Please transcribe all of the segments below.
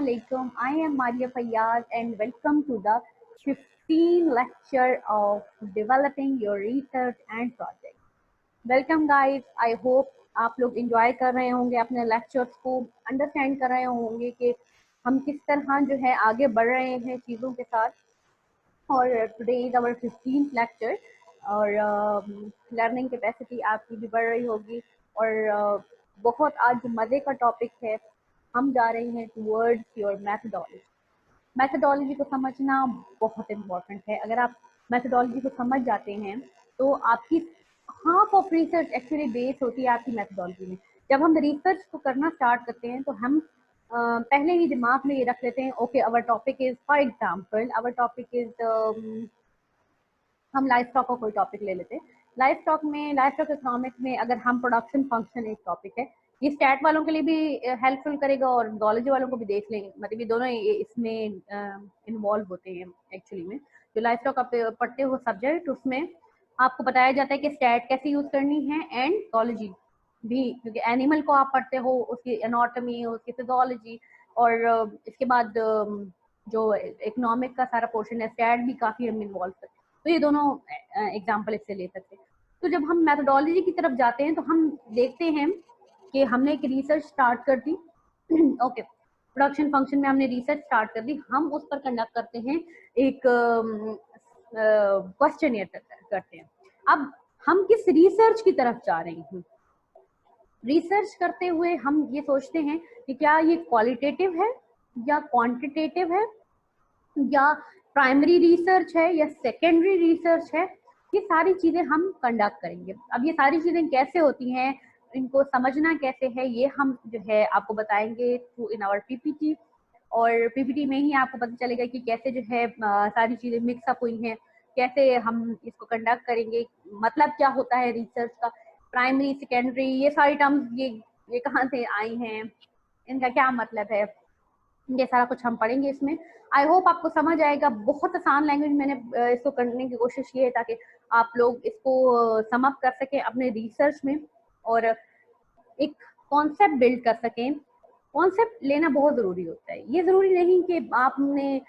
Assalamualaikum. I am Maria Fayyad and welcome to the 15th lecture of Developing Your Research and Project. Welcome guys. I hope आप लोग enjoy कर रहे होंगे अपने lectures को, understand कर रहे होंगे कि हम किस तरह जो है आगे बढ़ रहे हैं चीज़ों के साथ. और today is our 15th lecture और learning capacity आपकी भी बढ़ रही होगी और बहुत आज मज़े का टॉपिक है. हम जा रहे हैं टूवर्ड्स योर मैथडोलॉजी. मैथडोलॉजी को समझना बहुत इम्पोर्टेंट है. अगर आप मैथडोलॉजी को समझ जाते हैं तो आपकी half of research actually base होती है आपकी मैथडोलॉजी में. जब हम रिसर्च को करना स्टार्ट करते हैं तो हम पहले ही दिमाग में ये रख लेते हैं okay our topic is, for example our topic is, हम लाइफ स्टॉक का कोई टॉपिक ले लेते हैं. लाइफ स्टॉक इकोनॉमिक्स में अगर हम प्रोडक्शन फंक्शन एक टॉपिक है, ये स्टैट वालों के लिए भी हेल्पफुल करेगा और जोलॉजी वालों को भी देख लेंगे. मतलब ये दोनों इसमें इन्वॉल्व होते हैं एक्चुअली में. जो लाइफ स्टॉक आप पढ़ते हो सब्जेक्ट, उसमें आपको बताया जाता है कि स्टैट कैसे यूज करनी है एंड जोलॉजी भी, क्योंकि एनिमल को आप पढ़ते हो उसकी एनाटॉमी, उसकी फिजियोलॉजी और इसके बाद जो इकोनॉमिक का सारा पोर्शन है स्टैट भी काफ़ी हम इन्वॉल्व करते हैं. तो ये दोनों एग्जाम्पल इससे ले सकते हैं. तो जब हम मैथडोलॉजी की तरफ जाते हैं तो हम देखते हैं कि हमने एक रिसर्च स्टार्ट कर दी. ओके, प्रोडक्शन फंक्शन में हमने रिसर्च स्टार्ट कर दी. हम उस पर कंडक्ट करते हैं एक क्वेश्चनियर करते हैं. अब हम किस रिसर्च की तरफ जा रहे हैं? रिसर्च करते हुए हम ये सोचते हैं कि क्या ये क्वालिटेटिव है या क्वांटिटेटिव है या प्राइमरी रिसर्च है या सेकेंडरी रिसर्च है. ये सारी चीज़ें हम कंडक्ट करेंगे. अब ये सारी चीज़ें कैसे होती हैं, इनको समझना कैसे है, ये हम जो है आपको बताएंगे थ्रू इन आवर पीपीटी. और पीपीटी में ही आपको पता चलेगा कि कैसे जो है सारी चीज़ें मिक्सअप हुई हैं, कैसे हम इसको कंडक्ट करेंगे, मतलब क्या होता है रिसर्च का, प्राइमरी सेकेंडरी, ये सारी टर्म्स ये कहाँ से आई हैं, इनका क्या मतलब है, ये सारा कुछ हम पढ़ेंगे इसमें. आई होप आपको समझ आएगा. बहुत आसान लैंग्वेज मैंने इसको करने की कोशिश की है ताकि आप लोग इसको सम अप कर सकें अपने रिसर्च में और एक कॉन्सेप्ट बिल्ड कर सकें. कॉन्सेप्ट लेना बहुत ज़रूरी होता है. ये ज़रूरी नहीं कि आपने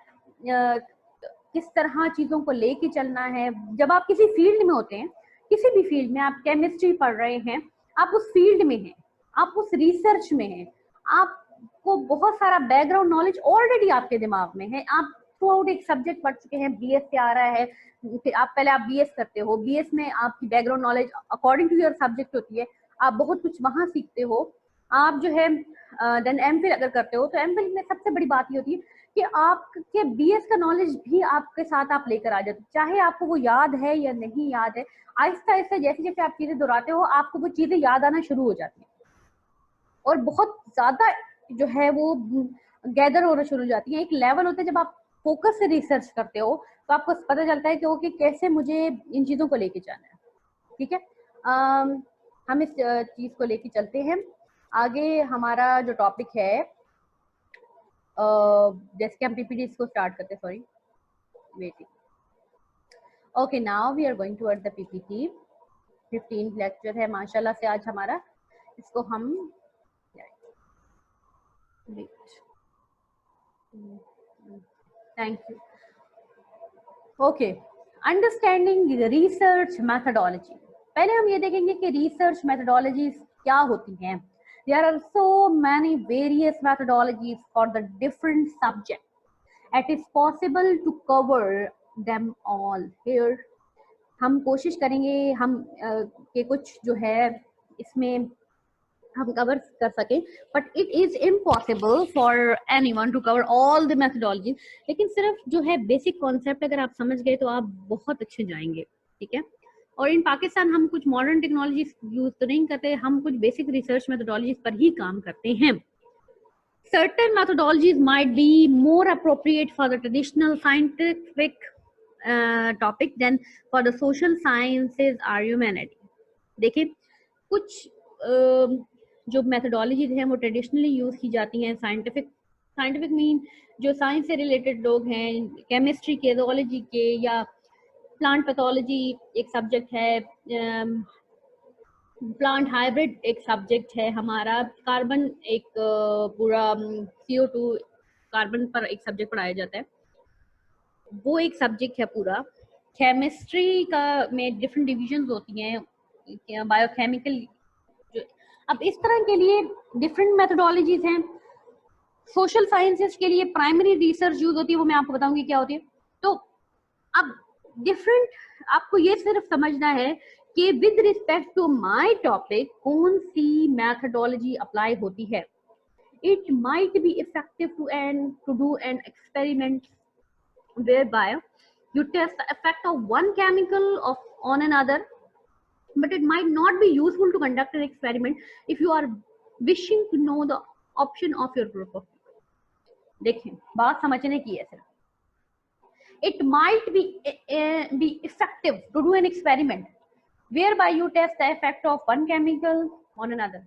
किस तरह चीज़ों को लेके चलना है. जब आप किसी फील्ड में होते हैं, किसी भी फील्ड में, आप केमिस्ट्री पढ़ रहे हैं, आप उस फील्ड में हैं, आप उस रिसर्च में हैं, आपको बहुत सारा बैकग्राउंड नॉलेज ऑलरेडी आपके दिमाग में है. आप थ्रू आउट एक सब्जेक्ट पढ़ चुके हैं, बीएस से आ रहा है, फिर आप बीएस करते हो, बीएस में आपकी background knowledge according to your subject होती है, आप बहुत कुछ वहाँ सीखते हो. आप जो है देन एमफिल अगर करते हो तो एमफिल में सबसे बड़ी बात ये होती है कि आपके बीएस का नॉलेज भी आपके साथ आप लेकर आ जाते, चाहे आपको वो याद है या नहीं याद है. आहिस्ता आहिस्ता जैसे जैसे आप चीजें दोहराते हो आपको वो चीजें याद आना शुरू हो जाती है और बहुत ज्यादा जो है वो गैदर होना शुरू हो जाती है. एक लेवल होता है जब आप फोकस से रिसर्च करते हो तो आपको पता चलता है कि ओके कैसे मुझे इन चीजों को लेके जाना है. ठीक है, हम इस चीज को लेके चलते हैं आगे. हमारा जो टॉपिक है जैसे कि हम पीपीटी को स्टार्ट करते हैं, sorry waiting. Okay, now we are going toward the PPT. 15th lecture है माशाल्लाह से आज हमारा. इसको हम thank you. Okay, understanding research methodology. पहले हम ये देखेंगे कि रिसर्च मैथडोलॉजीज क्या होती हैं. There are so many various methodologies for the different subjects. It is possible to cover them all here. हम कोशिश करेंगे हम के कुछ जो है इसमें हम कवर कर सकें, but it is impossible for anyone to cover all the methodology. लेकिन सिर्फ जो है बेसिक कॉन्सेप्ट अगर आप समझ गए तो आप बहुत अच्छे जाएंगे. ठीक है, और इन पाकिस्तान हम कुछ मॉडर्न टेक्नोलॉजी यूज तो नहीं करते, हम कुछ बेसिक रिसर्च मेथडोलॉजीज पर ही काम करते हैं. Certain methodologies might be more appropriate for the traditional scientific topic than for the social sciences or humanity. देखिए, कुछ जो मेथडोलॉजीज हैं वो ट्रेडिशनली यूज की जाती हैं. साइंटिफिक मीन जो साइंस से रिलेटेड लोग हैं, केमिस्ट्री के, जोलॉजी के, या प्लांट पैथोलॉजी एक सब्जेक्ट है, प्लांट हाइब्रिड एक सब्जेक्ट है हमारा, कार्बन एक पूरा CO2 कार्बन पर एक सब्जेक्ट पढ़ाया जाता है, वो एक सब्जेक्ट है पूरा। केमिस्ट्री का में डिफरेंट डिविजन्स होती हैं, बायोकेमिकल जो, अब इस तरह के लिए डिफरेंट मेथोडोलॉजीज हैं। सोशल साइंसेस के लिए प्राइमरी रिसर्च यूज होती है, वो मैं आपको बताऊंगी क्या होती है। तो अब डिफरेंट, आपको ये सिर्फ समझना है कि with respect to my topic कौन सी मेथोडोलॉजी अप्लाई होती है। It might be effective to do an experiment whereby you test the effect of one chemical on another, but it might not be useful to conduct an experiment if you are wishing to know the option of your group of people. देखिए बात समझने की है सिर्फ, it might be effective to do an experiment whereby you test the effect of one chemical on another.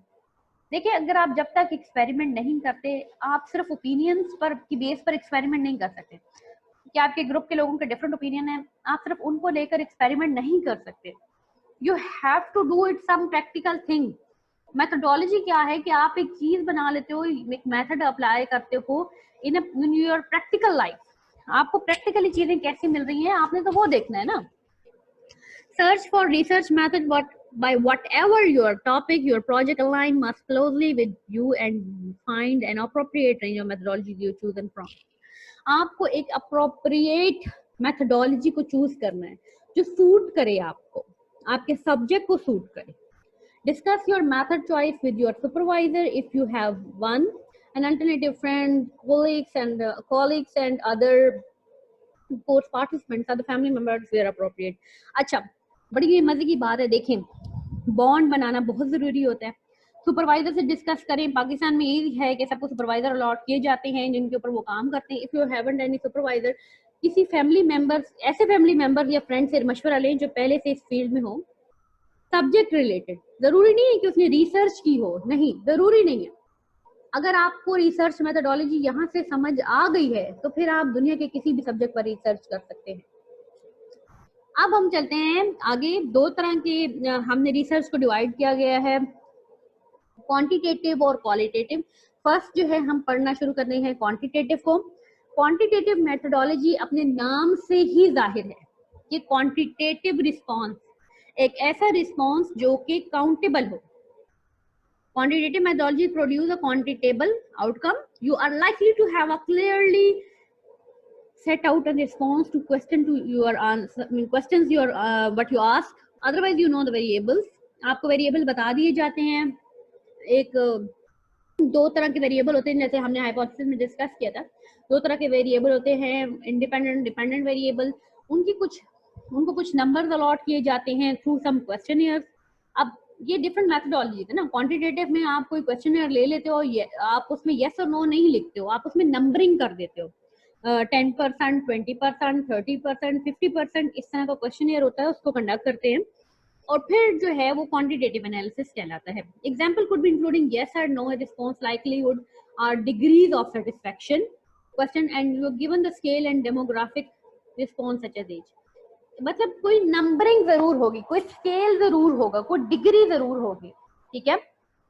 देखिए अगर आप जब तक एक्सपेरिमेंट नहीं करते, आप सिर्फ ओपिनियंस पर की बेस पर एक्सपेरिमेंट नहीं कर सकते कि आपके ग्रुप के लोगों के डिफरेंट ओपिनियन है, आप सिर्फ उनको लेकर एक्सपेरिमेंट नहीं कर सकते। You have to do it some practical thing. Methodology क्या है कि आप एक चीज बना लेते हो, एक मेथड अप्लाई करते हो इन योर प्रैक्टिकल लाइफ। आपको प्रैक्टिकली चीजें कैसी मिल रही हैं, आपने तो वो देखना है ना। Search for research method by whatever your topic, your project align must closely with you and find an appropriate range of methodologies you choose and from. आपको एक अप्रोप्रिएट मेथोडोलॉजी को चूज करना है जो सूट करे आपको, आपके सब्जेक्ट को सूट करे। Discuss your method choice with your supervisor if you have one, an alternative friend, colleagues and other course participants, other family members where appropriate. अच्छा, बड़ी मजे की बात है, देखें बॉन्ड बनाना बहुत जरूरी होता है। सुपरवाइजर से डिस्कस करें। पाकिस्तान में यही है कि सबको सुपरवाइजर अलॉट किए जाते हैं जिनके ऊपर वो काम करते हैं। If you haven't any supervisor, किसी फैमिली मेंबर्स, ऐसे फैमिली मेंबर या फ्रेंड से मशवरा लें जो पहले से इस फील्ड में हो, सब्जेक्ट रिलेटेड। जरूरी नहीं है कि उसने रिसर्च की हो, नहीं, जरूरी नहीं है। अगर आपको रिसर्च मेथोडोलॉजी यहाँ से समझ आ गई है तो फिर आप दुनिया के किसी भी सब्जेक्ट पर रिसर्च कर सकते हैं। अब हम चलते हैं आगे। दो तरह के हमने रिसर्च को डिवाइड किया गया है, क्वांटिटेटिव और क्वालिटेटिव। फर्स्ट जो है हम पढ़ना शुरू कर रहे हैं क्वांटिटेटिव को। क्वांटिटेटिव मेथोडोलॉजी अपने नाम से ही जाहिर है कि क्वांटिटेटिव रिस्पांस, एक ऐसा रिस्पांस जो कि काउंटेबल हो। Quantitative methodology produce a quantitable outcome. You are likely to have a clearly set out a response to question to your answer, questions your what you ask. Otherwise, you know the variables. आपको variable बता दिए जाते हैं। एक दो तरह के variable होते हैं, जैसे हमने हाइपोथेसिस में डिस्कस किया था। दो तरह के वेरिएबल होते हैं, इंडिपेंडेंट, डिपेंडेंट वेरिएबल। उनको कुछ नंबर्स अलॉट किए जाते हैं थ्रू सम क्वेश्चनियर्स। अब ये डिफरेंट मेथोडोलॉजी है ना। क्वांटिटेटिव में आप कोई क्वेश्चनियर ले लेते हो, आप उसमें यस और नो नहीं लिखते हो, आप उसमें नंबरिंग कर देते हो। 10%, 20%, 30%, 50%, इस तरह का क्वेश्चनियर होता है, उसको कंडक्ट करते हैं और फिर जो है वो क्वांटिटेटिव एनालिसिस कहलाता है। Example could be including yes और नो, रिस्पांस, लाइक्लीहुड और degrees of satisfaction question, and you given the scale and demographic response such as age. मतलब कोई नंबरिंग जरूर होगी, कोई स्केल जरूर होगा, कोई डिग्री जरूर होगी, ठीक है।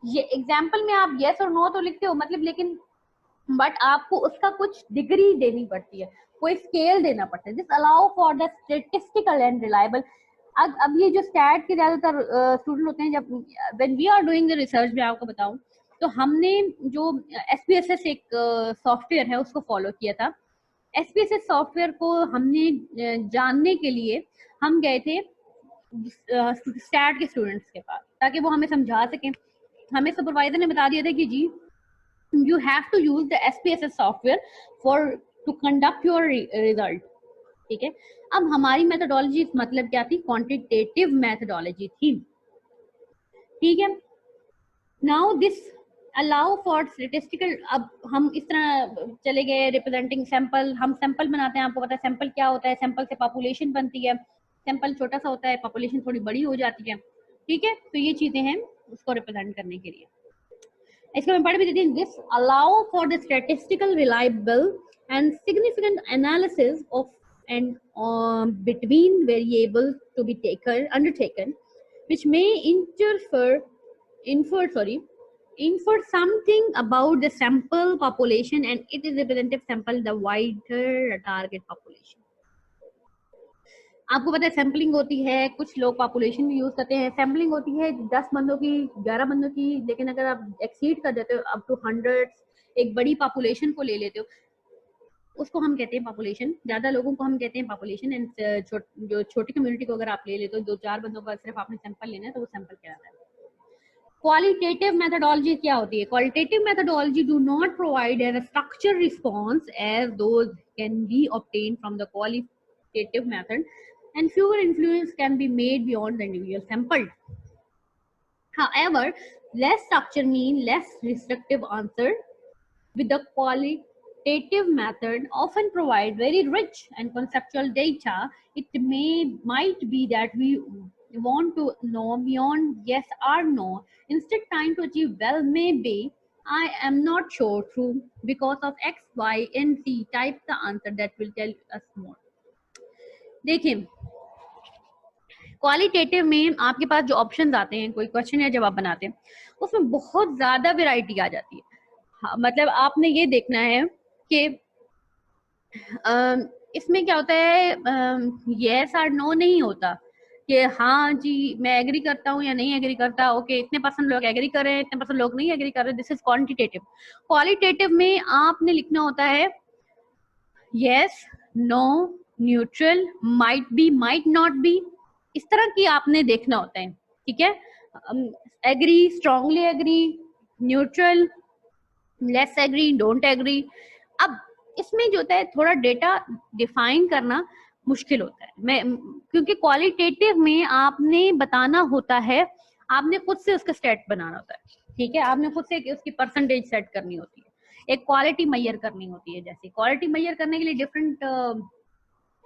ये एग्जाम्पल में आप यस और नो तो लिखते हो, मतलब, लेकिन बट आपको उसका कुछ डिग्री देनी पड़ती है, कोई स्केल देना पड़ता है। This allow for the statistical and reliable. अब ये जो स्टैट के ज्यादातर स्टूडेंट होते हैं, जब when we are doing the research, मैं आपको बताऊं तो हमने जो SPSS एक सॉफ्टवेयर है उसको फॉलो किया था। SPSS सॉफ्टवेयर को हमने जानने के लिए हम गए थे स्टैट के स्टूडेंट्स के पास, ताकि वो हमें समझा सकें। हमें सुपरवाइजर ने बता दिया था कि जी you have to use the SPSS software for to conduct your result, ठीक है। अब हमारी मेथोडोलॉजी मतलब क्या थी? क्वांटिटेटिव मेथोडोलॉजी थी, ठीक है। Now this allow for statistical. अब हम इस तरह चले गए रिप्रेजेंटिंग सैंपल। हम सैंपल बनाते हैं, आपको पता है सैंपल क्या होता है। सैंपल से पॉपुलेशन बनती है। सैंपल छोटा सा होता है, पॉपुलेशन थोड़ी बड़ी हो जाती है, ठीक है। तो ये चीजें हैं उसको रिप्रेजेंट करने के लिए। इसको मैं पढ़ भी देती हूँ। This allow for the statistical reliable and significant analysis of and between variables to be undertaken which may infer something about the sample population and it is representative sample the wider target population. आपको पता है sampling होती है, कुछ लोग population भी use करते हैं, सैम्पलिंग होती है 10 बंदों की, 11 बंदों की, लेकिन अगर आप एक्सीड कर देते हो अप टू 100, एक बड़ी पॉपुलेशन को ले लेते हो, उसको हम कहते हैं पॉपुलेशन, ज्यादा लोगों को हम कहते हैं पॉपुलेशन। एंड जो छोटी कम्युनिटी को अगर आप ले लेते हो, 2-4 बंदों का सिर्फ आपने सैंपल लेना है, तो वो सैंपल कहलाता है। क्वालिटेटिव मेथोडोलॉजी क्या होती है? Qualitative methodology do not provide a structured response as those can be obtained from the qualitative method and fewer influence can be made beyond the individual sample. However, less structure means less restrictive answer. With the qualitative method often provide very rich and conceptual data, it might be that we want to know beyond yes or no. Instead, trying to achieve well may be I am not sure through because of X, Y, and Z. Type the answer that will tell us more. देखिए, qualitative में आपके पास जो options आते हैं, कोई question या जवाब बनाते हैं, उसमें बहुत ज्यादा वैरायटी आ जाती है। हाँ, मतलब आपने ये देखना है कि इसमें क्या होता है, यस और नो नहीं होता कि हाँ जी मैं एग्री करता हूँ या नहीं एग्री करता, ओके इतने परसेंट लोग एग्री कर रहे हैं, इतने परसेंट लोग नहीं एग्री कर रहे, दिस इज क्वांटिटेटिव। क्वालिटेटिव में आपने लिखना होता है yes, no, neutral, might be, might not be, इस तरह की आपने देखना होता है, ठीक है। Agree, strongly agree, neutral, less agree, don't agree. अब इसमें जो होता है थोड़ा डेटा डिफाइन करना मुश्किल होता है, मैं क्योंकि क्वालिटेटिव में आपने बताना होता है, आपने खुद से उसका स्टेट बनाना होता है, ठीक है, आपने खुद से उसकी परसेंटेज सेट करनी होती है, एक क्वालिटी मेजर करनी होती है। जैसे क्वालिटी मेजर करने के लिए डिफरेंट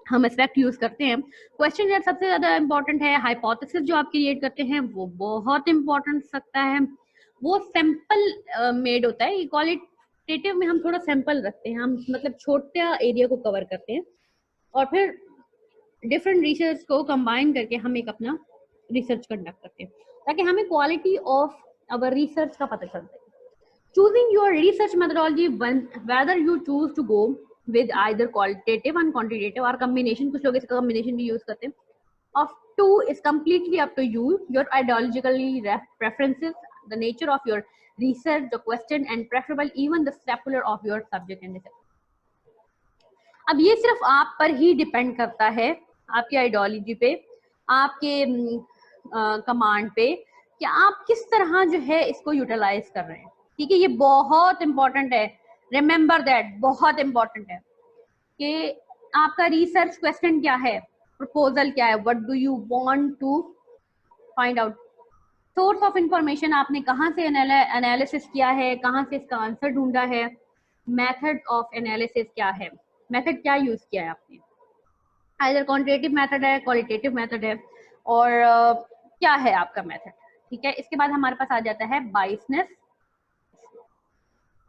हम एस्पेक्ट यूज करते हैं। क्वेश्चन यार सबसे ज्यादा इंपॉर्टेंट है, हाइपोथेसिस जो आप क्रिएट करते हैं वो बहुत इंपॉर्टेंट सकता है, वो सैंपल मेड होता है। क्वालिटेटिव में हम थोड़ा सैंपल रखते हैं, हम मतलब छोटा एरिया को कवर करते हैं और फिर डिफरेंट रिसर्च को कंबाइन करके हम एक अपना रिसर्च कंडक्ट करते हैं, ताकि हमें क्वालिटी ऑफ अवर रिसर्च का पता चल सके। Choosing your research methodology, whether you choose to go with either qualitative and quantitative or combination, कुछ लोग इसका combination भी use करते हैं, of two is completely up to you, your ideologically preferences, the nature of your research, the question, and preferable even the secular of your subject and research. अब ये सिर्फ आप पर ही डिपेंड करता है, आपकी आइडियोलॉजी पे, आपके कमांड पे, कि आप किस तरह जो है इसको यूटिलाइज कर रहे हैं, ठीक है। ये बहुत इंपॉर्टेंट है, रिमेंबर दैट, बहुत इंपॉर्टेंट है कि आपका रिसर्च क्वेश्चन क्या है, प्रपोजल क्या है, what do you want to find out, source of information आपने कहाँ से एनालिसिस किया है, कहाँ से इसका आंसर ढूंढा है, मेथड ऑफ एनालिसिस क्या है, मेथड क्या यूज किया है आपने, आइदर क्वांटिटेटिव मेथड है, क्वालिटेटिव मेथड है, और क्या है आपका मेथड, ठीक है। इसके बाद हमारे पास आ जाता है बाइसनेस।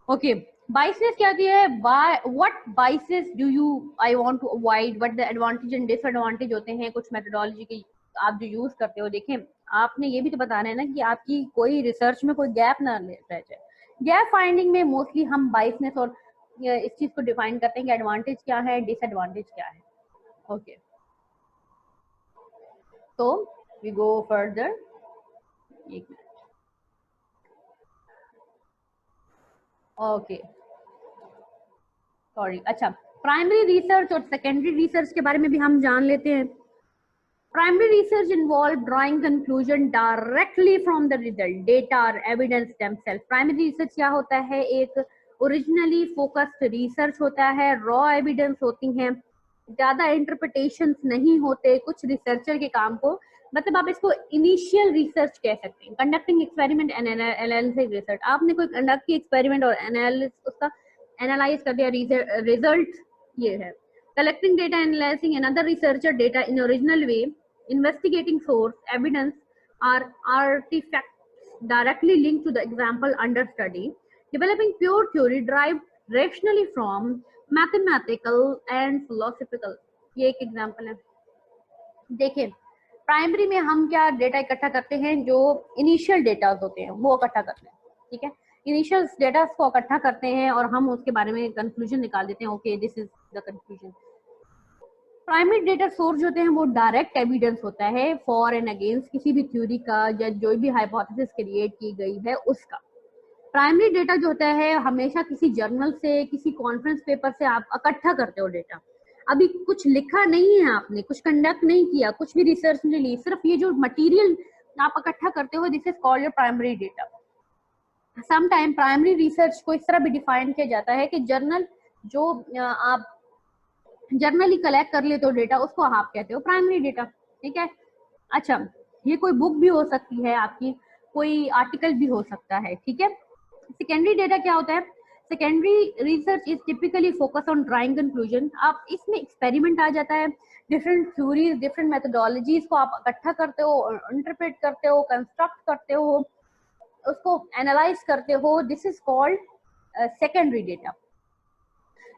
ओके, बाइसनेस क्या होती है, what biases do you I want to avoid, what the advantage and disadvantage होते हैं कुछ मेथोडोलॉजी की आप जो यूज करते हो। देखें, आपने ये भी तो बताना है ना कि आपकी कोई रिसर्च में कोई गैप ना रह जाए। गैप फाइंडिंग में मोस्टली हम बाइसनेस और इस चीज को डिफाइन करते हैं कि एडवांटेज क्या है, डिसएडवांटेज क्या है। ओके, तो वी गो फर्दर, एक मिनट। ओके, सॉरी, अच्छा, प्राइमरी रिसर्च और सेकेंडरी रिसर्च के बारे में भी हम जान लेते हैं। Primary research involve drawing conclusion directly from the result, data और एविडेंस देमसेल्फ। प्राइमरी रिसर्च क्या होता है, एक ओरिजिनली फोकस्ड रिसर्च होता है, रॉ एविडेंस होती हैं, ज्यादा इंटरप्रिटेशंस नहीं होते कुछ रिसर्चर के काम को, मतलब आप इसको इनिशियल रिसर्च कह सकते हैं। Conducting experiment and analysis research, आपने कोई कंडक्ट की एक्सपेरिमेंट और एनालिसिस उसका एनालाइज कर दिया, रिजल्ट ये है। Collecting data, analysing another researcher data in original way, investigating source evidence or artifacts directly linked to the example under study, developing pure theory derived rationally from mathematical and philosophical। ये एक example है। देखिए, primary में हम क्या data इकट्ठा करते हैं, जो इनिशियल डेटा होते हैं वो इकट्ठा करते हैं, ठीक है। इनिशियल डेटा को इकट्ठा करते हैं और हम उसके बारे में कंक्लूजन निकाल देते हैं, okay this is the conclusion. Primary data source होते हैं वो डायरेक्ट एविडेंस होता है फॉर एंड अगेंस्ट किसी भी थ्योरी का या जो भी हाइपोथेसिस क्रिएट की गई है उसका। प्राइमरी डेटा जो होता है हमेशा किसी जर्नल से, किसी कॉन्फ्रेंस पेपर से आप इकट्ठा करते हो डेटा। अभी कुछ लिखा नहीं है आपने, कुछ कंडक्ट नहीं किया, कुछ भी रिसर्च नहीं ली, सिर्फ ये जो मटेरियल आप इकट्ठा करते हो, this is called your primary data. Sometime primary research को इस तरह भी डिफाइन किया जाता है कि जर्नल जो आप जर्नली कलेक्ट कर लेते हो डेटा, उसको आप कहते हो प्राइमरी डेटा, ठीक है। अच्छा, ये कोई बुक भी हो सकती है आपकी, कोई आर्टिकल भी हो सकता है, ठीक है। सेकेंडरी डेटा क्या होता है? Secondary research is typically focus on drawing conclusion. आप इसमें एक्सपेरिमेंट आ जाता है, डिफरेंट थ्योरीज, डिफरेंट मेथोडोलॉजीज को आप इकट्ठा करते हो, इंटरप्रेट करते हो, कंस्ट्रक्ट करते हो, उसको एनालाइज करते हो, this is called secondary data.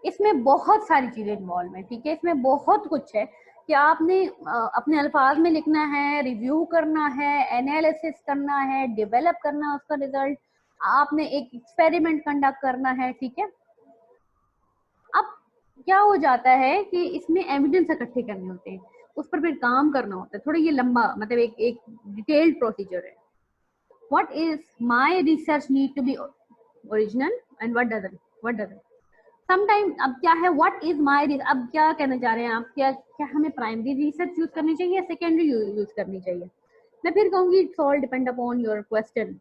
इसमें बहुत सारी चीजें इन्वॉल्व है, ठीक है। इसमें बहुत कुछ है कि आपने अपने अल्फाज में लिखना है, रिव्यू करना है, एनालिसिस करना है, डेवलप करना है उसका रिजल्ट, आपने एक एक्सपेरिमेंट कंडक्ट करना है, ठीक है। अब क्या हो जाता है कि इसमें एविडेंस इकट्ठे करने होते हैं, उस पर फिर काम करना होता है, थोड़ा ये लंबा, मतलब एक डिटेल्ड प्रोसीजर है। What is my research need to be original and what doesn't. Sometime अब क्या है, व्हाट इज माय, अब क्या कहना चाह रहे हैं आप, क्या क्या हमें प्राइमरी रिसर्च यूज करनी चाहिए या सेकेंडरी यूज करनी चाहिए? मैं फिर कहूंगी it's all depend upon your question.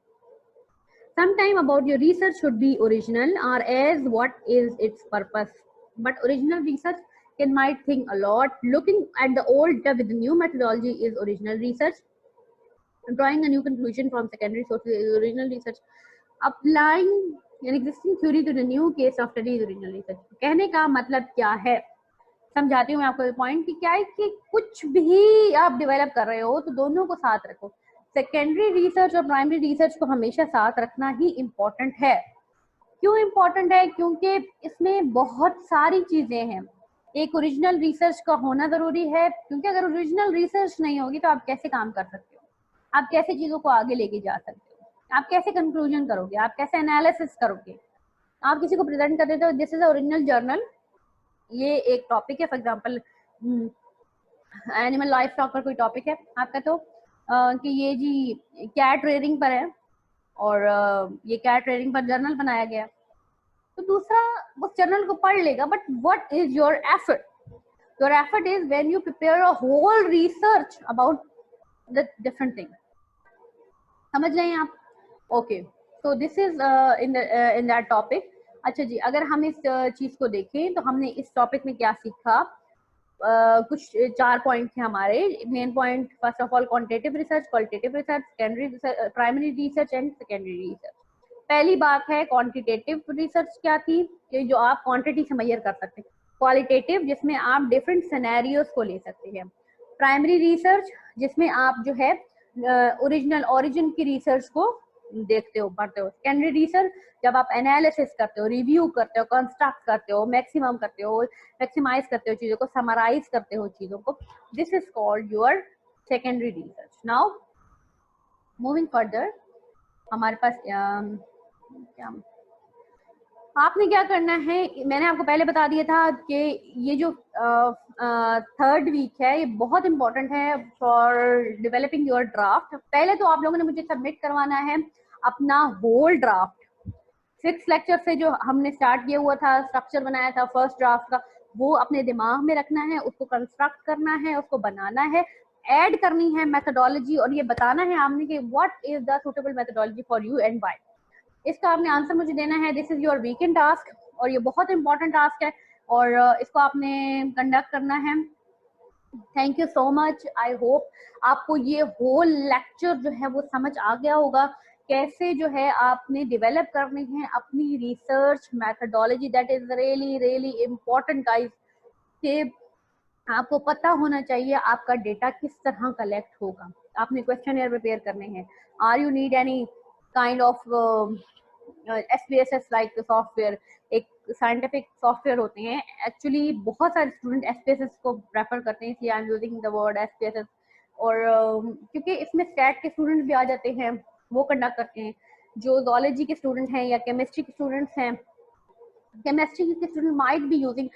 Sometime about your research should be original or as what is its purpose. But original research can might think a lot. Looking at the old data with the new methodology is original research. Drawing a new conclusion from secondary sources is original research. Applying an existing theory to the new case of study is original research. कहने का मतलब क्या है, समझाती हूँ मैं आपको point कि क्या है कि कुछ भी आप डेवलप कर रहे हो तो दोनों को साथ रखो। सेकेंडरी रिसर्च और प्राइमरी रिसर्च को हमेशा साथ रखना ही इम्पोर्टेंट है। क्यों इम्पोर्टेंट है? क्योंकि इसमें बहुत सारी चीजें हैं। एक ओरिजिनल रिसर्च का होना जरूरी है, क्योंकि अगर ओरिजिनल रिसर्च नहीं होगी तो आप कैसे काम कर सकते हो, आप कैसे चीजों को आगे लेके जा सकते हो, आप कैसे कंक्लूजन करोगे, आप कैसे एनालिसिस करोगे। आप किसी को प्रेजेंट कर देते हो, दिस इज ओरिजिनल जर्नल, ये एक टॉपिक है, for example animal life stock पर कोई टॉपिक है आपका, तो कि ये जी कैट रेयरिंग पर है और ये कैट रेयरिंग पर जर्नल बनाया गया, तो दूसरा उस जर्नल को पढ़ लेगा, but what is your effort? Your effort is when you prepare a whole research about the different thing. समझ रहे हैं आप? ओके, तो this is in that topic. अच्छा जी, अगर हम इस चीज को देखें तो हमने इस टॉपिक में क्या सीखा, कुछ 4 पॉइंट थे हमारे main point. First of all quantitative research, qualitative research, secondary research, primary research and secondary research. पहली बात है क्वांटिटेटिव रिसर्च क्या थी, कि जो आप क्वांटिटी से मेजर कर सकते हैं। क्वालिटेटिव जिसमें आप डिफरेंट सिनेरियोस को ले सकते हैं। प्राइमरी रिसर्च जिसमें आप जो है ओरिजिनल ओरिजिन की रिसर्च को देखते हो, पढ़ते हो। सेकेंडरी रिसर्च जब आप एनालिसिस करते हो, रिव्यू करते हो, कंस्ट्रक्ट करते हो, मैक्सिमम करते हो, मैक्सिमाइज करते हो चीजों को, समराइज करते हो चीजों को, this is called your secondary research. Now moving further, हमारे पास क्या आपने क्या करना है, मैंने आपको पहले बता दिया था कि ये जो 3rd वीक है ये बहुत इंपॉर्टेंट है फॉर डेवलपिंग योर ड्राफ्ट। पहले तो आप लोगों ने मुझे सबमिट करवाना है अपना होल ड्राफ्ट। 6 लेक्चर से जो हमने स्टार्ट किया हुआ था, स्ट्रक्चर बनाया था फर्स्ट ड्राफ्ट का, वो अपने दिमाग में रखना है, उसको कंस्ट्रक्ट करना है, उसको बनाना है, ऐड करनी है मेथोडोलॉजी, और ये बताना है आपने कि what is the suitable methodology for you and why. इसका आपने आंसर मुझे देना है। This is your weekend task और ये बहुत इंपॉर्टेंट टास्क है और इसको आपने कंडक्ट करना है। Thank you so much. I hope आपको ये होल लेक्चर जो है वो समझ आ गया होगा, कैसे जो है आपने डेवलप करनी है अपनी research methodology. That is really really important guys, कि आपको पता होना चाहिए आपका डेटा किस तरह कलेक्ट होगा। आपने क्वेश्चन प्रिपेयर करने हैं। Are you need any kind of SPSS like software, एक साइंटिफिक सॉफ्टवेयर होते हैं। एक्चुअली बहुत सारे स्टूडेंट SPSS को प्रेफर करते हैं, इसलिए I am using the word SPSS। और क्योंकि इसमें स्टैट के स्टूडेंट भी आ जाते हैं, वो कंडक्ट करते हैं। जो zoology के स्टूडेंट हैं या केमिस्ट्री के स्टूडेंट्स हैं, केमिस्ट्री के student might be using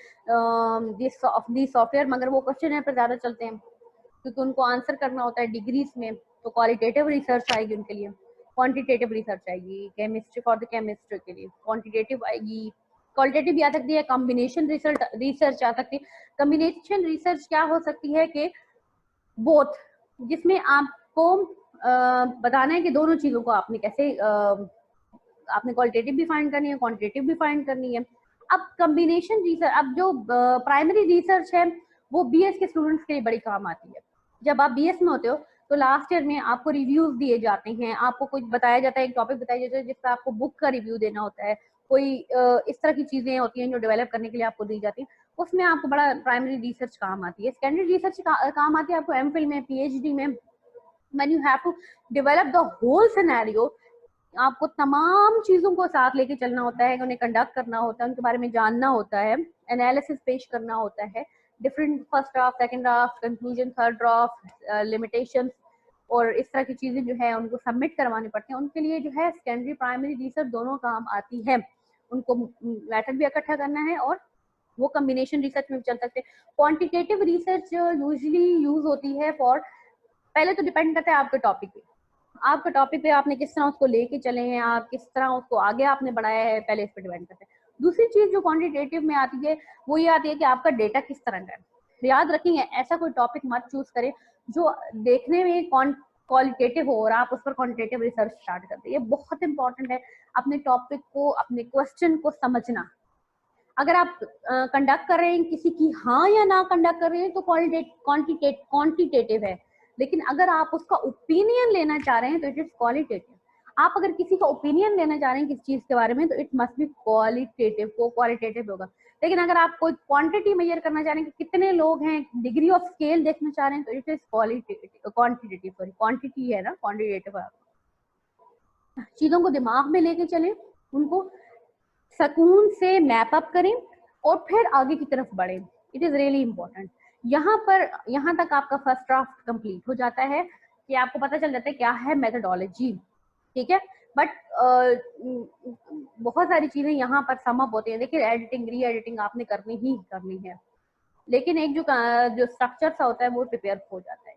this software, मगर वो क्वेश्चन पर ज्यादा चलते हैं क्योंकि उनको आंसर करना होता है डिग्रीज में, तो क्वालिटेटिव रिसर्च आएगी उनके लिए, क्वांटिटेटिव रिसर्च आएगी केमिस्ट्री फॉर द केमिस्ट्री के लिए, क्वांटिटेटिव आएगी, क्वालिटेटिव भी आ सकती है, कॉम्बिनेशन रिसर्च आ सकती है। कॉम्बिनेशन रिसर्च क्या हो सकती है कि बोथ, जिसमें आपको बताना है कि दोनों चीजों को आपने कैसे आपने क्वालिटेटिव भी फाइंड करनी है, क्वांटिटेटिव भी फाइंड करनी है। अब कॉम्बिनेशन रिसर्च, अब जो प्राइमरी रिसर्च है वो बीएस के स्टूडेंट्स के लिए बड़ी काम आती है। जब आप बीएस में होते हो तो लास्ट ईयर में आपको रिव्यूज दिए जाते हैं, आपको कुछ बताया जाता है, एक टॉपिक बताया जाता है जिसका आपको बुक का रिव्यू देना होता है, कोई इस तरह की चीजें होती हैं जो डेवलप करने के लिए आपको दी जाती है, उसमें आपको बड़ा प्राइमरी रिसर्च काम आती है। सेकेंडरी रिसर्च काम आती है आपको एमफिल में, पीएचडी में, when you have to develop the whole scenario, आपको तमाम चीजों को साथ लेके चलना होता है, उन्हें कंडक्ट करना होता है, उनके बारे में जानना होता है, एनालिसिस पेश करना होता है, different first draft, second draft, conclusion, third draft, limitations और इस तरह की चीजें जो है उनको सबमिट करवानी पड़ती हैं। उनके लिए जो है सेकेंडरी प्राइमरी रिसर्च दोनों काम आती है, उनको मैटर भी इकट्ठा करना है और वो कॉम्बिनेशन रिसर्च में भी चल सकते हैं। क्वांटिटेटिव रिसर्च यूजुअली यूज होती है फॉर, पहले तो डिपेंड करता है आपके टॉपिक पे, आपके टॉपिक पे आपने किस तरह उसको लेके चले हैं, आप किस तरह उसको आगे आपने बढ़ाया है, पहले इस पर डिपेंड करता है। दूसरी चीज जो क्वांटिटेटिव में आती है वो ये आती है कि आपका डेटा किस तरह का है। याद रखेंगे ऐसा कोई टॉपिक मत चूज करें जो देखने में क्वालिटेटिव हो और आप उस पर क्वांटिटेटिव रिसर्च स्टार्ट कर दें। ये बहुत इंपॉर्टेंट है, अपने टॉपिक को, अपने क्वेश्चन को समझना। अगर आप कंडक्ट कर रहे हैं किसी की हाँ या ना कंडक्ट कर रहे हैं तो क्वांटिटेटिव है, लेकिन अगर आप उसका ओपिनियन लेना चाह रहे हैं तो इट इज क्वालिटेटिव। आप अगर किसी का ओपिनियन लेना चाह रहे हैं किसी चीज के बारे में तो इट मस्ट बी क्वालिटेटिव, को क्वालिटेटिव होगा। लेकिन अगर आप कोई क्वांटिटी मेजर करना चाह रहे हैं कि कितने लोग हैं, डिग्री ऑफ स्केल देखना चाह रहे हैं तो it is quantitative, sorry quantity है ना, क्वांटिटेटिव। चीजों को दिमाग में लेके चलें, उनको सुकून से मैप अप करें और फिर आगे की तरफ बढ़ें। It is really important. यहाँ तक आपका फर्स्ट ड्राफ्ट कंप्लीट हो जाता है कि आपको पता चल जाता है क्या है मेथोडोलॉजी, ठीक है। बट बहुत सारी चीजें यहाँ पर सम अप होती हैं। देखिए एडिटिंग, री एडिटिंग आपने करनी ही करनी है, लेकिन एक जो स्ट्रक्चर सा होता है वो प्रिपेयर हो जाता है।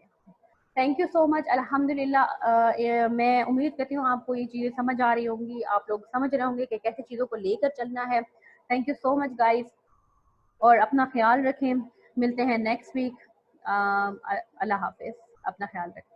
Thank you so much. अल्हम्दुलिल्लाह मैं उम्मीद करती हूँ आपको ये चीज़ें समझ आ रही होंगी, आप लोग समझ रहे होंगे कि कैसे चीज़ों को लेकर चलना है। Thank you so much guys, और अपना ख्याल रखें। मिलते हैं नेक्स्ट वीक। अल्लाह हाफिज़, अपना ख्याल रखें।